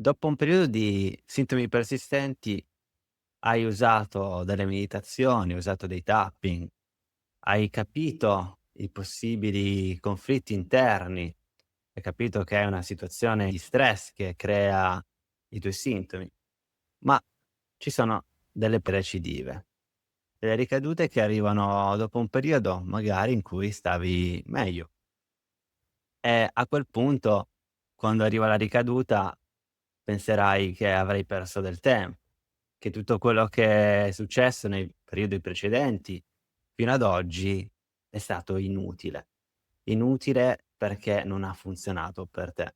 Dopo un periodo di sintomi persistenti, hai usato delle meditazioni, hai usato dei tapping, hai capito i possibili conflitti interni, hai capito che è una situazione di stress che crea i tuoi sintomi, ma ci sono delle recidive, delle ricadute che arrivano dopo un periodo magari in cui stavi meglio e a quel punto, quando arriva la ricaduta, penserai che avrai perso del tempo, che tutto quello che è successo nei periodi precedenti fino ad oggi è stato inutile. Inutile perché non ha funzionato per te.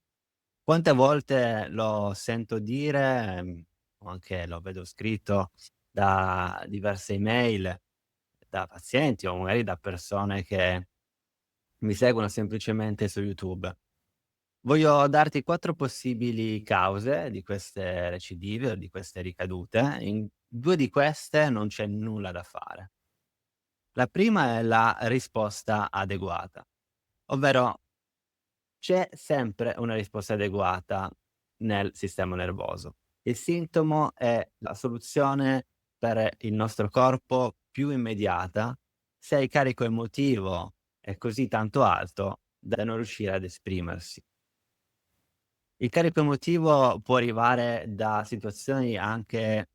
Quante volte lo sento dire, o anche lo vedo scritto da diverse email, da pazienti o magari da persone che mi seguono semplicemente su YouTube. Voglio darti 4 possibili cause di queste recidive o di queste ricadute. In 2 di queste non c'è nulla da fare. La prima è la risposta adeguata, ovvero c'è sempre una risposta adeguata nel sistema nervoso. Il sintomo è la soluzione per il nostro corpo più immediata se il carico emotivo è così tanto alto da non riuscire ad esprimersi. Il carico emotivo può arrivare da situazioni anche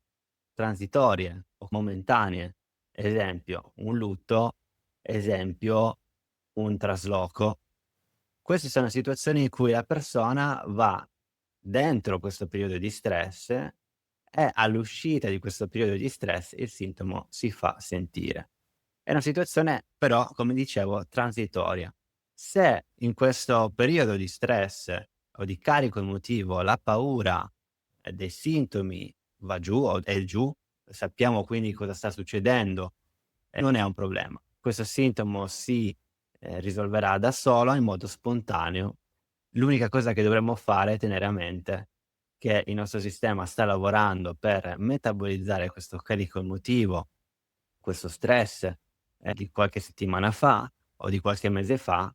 transitorie o momentanee, esempio un lutto, esempio un trasloco. Queste sono situazioni in cui la persona va dentro questo periodo di stress e all'uscita di questo periodo di stress il sintomo si fa sentire. È una situazione però, come dicevo, transitoria. Se in questo periodo di stress o di carico emotivo la paura, dei sintomi va giù o è giù, sappiamo quindi cosa sta succedendo e non è un problema. Questo sintomo si, risolverà da solo in modo spontaneo. L'unica cosa che dovremmo fare è tenere a mente che il nostro sistema sta lavorando per metabolizzare questo carico emotivo, questo stress, di qualche settimana fa o di qualche mese fa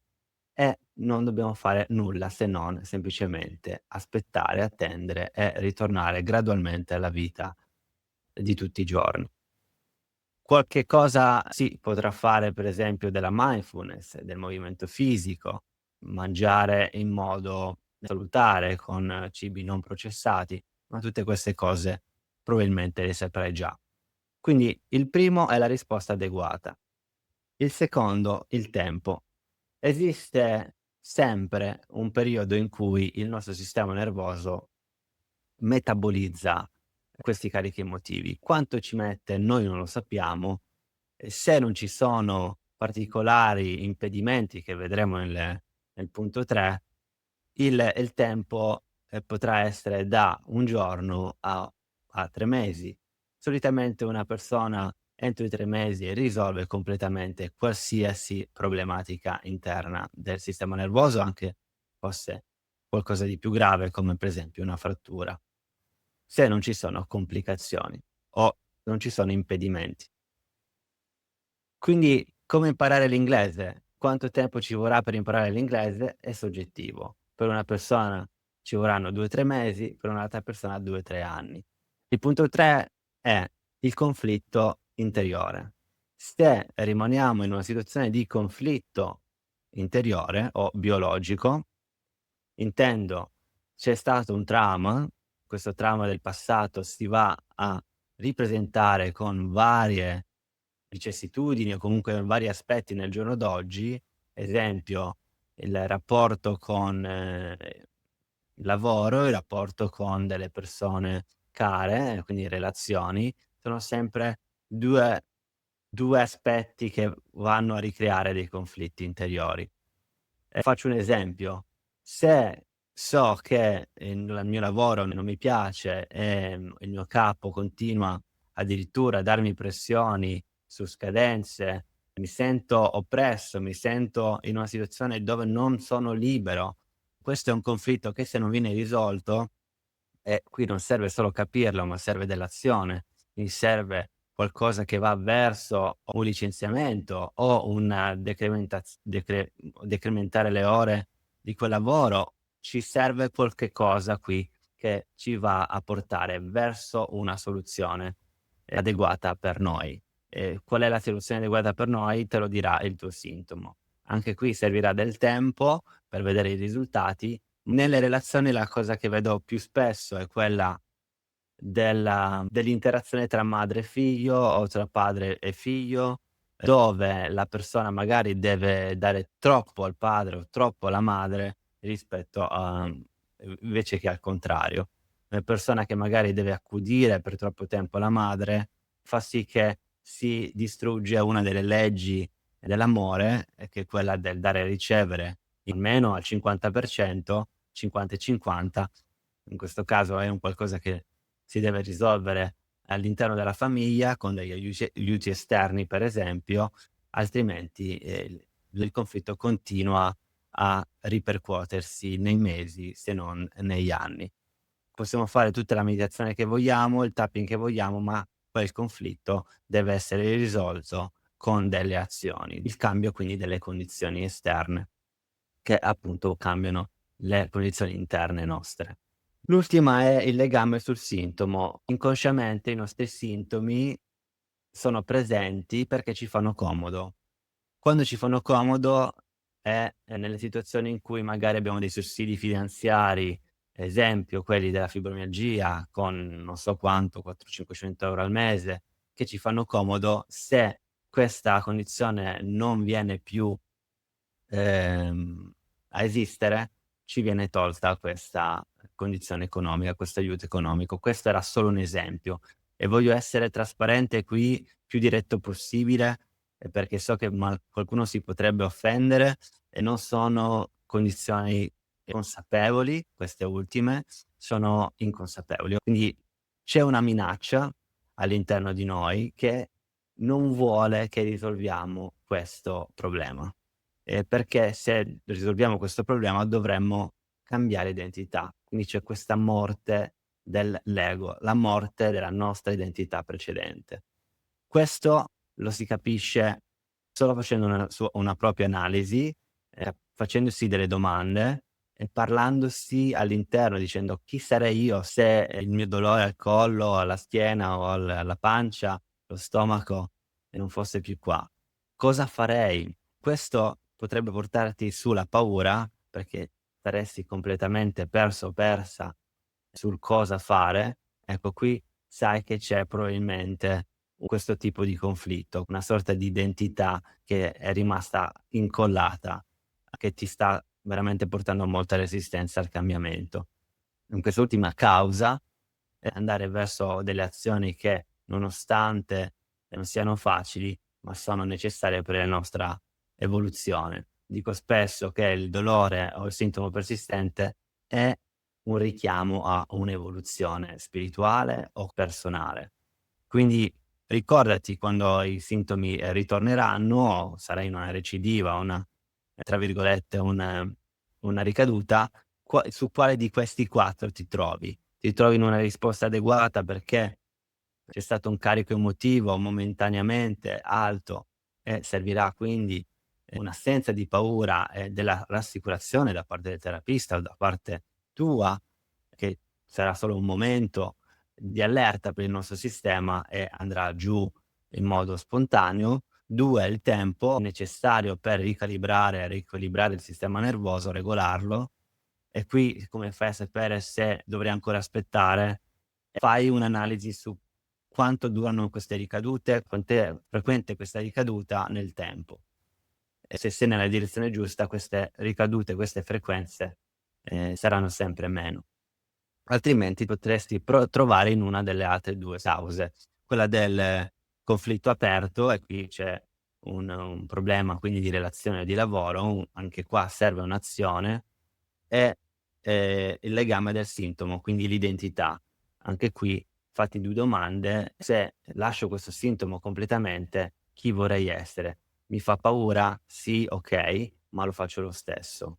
e non dobbiamo fare nulla se non semplicemente aspettare, attendere e ritornare gradualmente alla vita di tutti i giorni. Qualche cosa si potrà fare, per esempio della mindfulness, del movimento fisico, mangiare in modo salutare con cibi non processati, ma tutte queste cose probabilmente le saprai già. Quindi il primo è la risposta adeguata. Il secondo, il tempo. Esiste sempre un periodo in cui il nostro sistema nervoso metabolizza questi carichi emotivi. Quanto ci mette noi non lo sappiamo e se non ci sono particolari impedimenti che vedremo nel punto 3, il tempo, potrà essere da 1 giorno a 3 mesi. Solitamente una persona entro i 3 mesi risolve completamente qualsiasi problematica interna del sistema nervoso, anche fosse qualcosa di più grave come per esempio una frattura, se non ci sono complicazioni o non ci sono impedimenti. Quindi come imparare l'inglese? Quanto tempo ci vorrà per imparare l'inglese è soggettivo. Per una persona ci vorranno 2, 3 mesi, per un'altra persona 2, 3 anni. Il punto 3 è il conflitto interiore. Se rimaniamo in una situazione di conflitto interiore o biologico, intendo c'è stato un trauma, questo trauma del passato si va a ripresentare con varie vicissitudini o comunque vari aspetti nel giorno d'oggi, esempio il rapporto con il lavoro, il rapporto con delle persone care, quindi relazioni, sono sempre 2 2 aspetti che vanno a ricreare dei conflitti interiori. Faccio un esempio: se so che il mio lavoro non mi piace, il mio capo continua addirittura a darmi pressioni su scadenze, mi sento oppresso, mi sento in una situazione dove non sono libero. Questo è un conflitto che se non viene risolto e qui non serve solo capirlo, ma serve dell'azione, quindi serve qualcosa che va verso un licenziamento o un decrementare le ore di quel lavoro. Ci serve qualche cosa qui che ci va a portare verso una soluzione adeguata per noi. Qual è la soluzione adeguata per noi? Te lo dirà il tuo sintomo. Anche qui servirà del tempo per vedere i risultati. Nelle relazioni la cosa che vedo più spesso è quella dell'interazione tra madre e figlio o tra padre e figlio, dove la persona magari deve dare troppo al padre o troppo alla madre rispetto a invece che al contrario. Una persona che magari deve accudire per troppo tempo la madre, fa sì che si distrugge una delle leggi dell'amore, che è quella del dare e ricevere almeno al 50%, 50 e 50. In questo caso è un qualcosa che si deve risolvere all'interno della famiglia con degli aiuti esterni per esempio, altrimenti, il conflitto continua a ripercuotersi nei mesi, se non negli anni. Possiamo fare tutta la meditazione che vogliamo, il tapping che vogliamo, ma poi il conflitto deve essere risolto con delle azioni. Il cambio quindi delle condizioni esterne che appunto cambiano le condizioni interne nostre. L'ultima è il legame sul sintomo. Inconsciamente i nostri sintomi sono presenti perché ci fanno comodo. Quando ci fanno comodo è nelle situazioni in cui magari abbiamo dei sussidi finanziari, esempio quelli della fibromialgia con non so quanto, 400, 500 € al mese, che ci fanno comodo. Se questa condizione non viene più a esistere, ci viene tolta questa condizione economica, questo aiuto economico. Questo era solo un esempio e voglio essere trasparente qui, più diretto possibile, perché so che qualcuno si potrebbe offendere e non sono condizioni consapevoli, queste ultime, sono inconsapevoli. Quindi c'è una minaccia all'interno di noi che non vuole che risolviamo questo problema. Perché se risolviamo questo problema dovremmo cambiare identità. Quindi c'è questa morte dell'ego, la morte della nostra identità precedente. Questo lo si capisce solo facendo una propria analisi, facendosi delle domande e parlandosi all'interno, dicendo: "Chi sarei io se il mio dolore al collo, alla schiena o alla pancia, lo stomaco non fosse più qua? Cosa farei?" Questo potrebbe portarti sulla paura, perché saresti completamente perso o persa sul cosa fare. Ecco, qui sai che c'è probabilmente questo tipo di conflitto, una sorta di identità che è rimasta incollata, che ti sta veramente portando molta resistenza al cambiamento. In quest'ultima causa, andare verso delle azioni che, nonostante non siano facili, ma sono necessarie per la nostra evoluzione. Dico spesso che il dolore o il sintomo persistente è un richiamo a un'evoluzione spirituale o personale. Quindi ricordati quando i sintomi, ritorneranno, sarai in una recidiva, una tra virgolette, una ricaduta, su quale di questi 4 ti trovi. Ti trovi in una risposta adeguata perché c'è stato un carico emotivo momentaneamente alto e servirà quindi, un'assenza di paura e della rassicurazione da parte del terapista o da parte tua, che sarà solo un momento di allerta per il nostro sistema e andrà giù in modo spontaneo. 2, il tempo necessario per ricalibrare e riequilibrare il sistema nervoso, regolarlo. E qui come fai a sapere se dovrei ancora aspettare? Fai un'analisi su quanto durano queste ricadute, quant'è frequente questa ricaduta nel tempo. E se sei nella direzione giusta queste ricadute, queste frequenze, saranno sempre meno. Altrimenti potresti trovare in una delle altre 2 cause, quella del conflitto aperto e qui c'è un problema quindi di relazione di lavoro, anche qua serve un'azione e, il legame del sintomo, quindi l'identità. Anche qui fatti 2 domande: se lascio questo sintomo completamente, chi vorrei essere? Mi fa paura? Sì, okay, ma lo faccio lo stesso.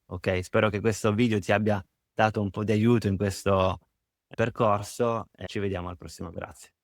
Okay, spero che questo video ti abbia dato un po' di aiuto in questo percorso e ci vediamo al prossimo. Grazie.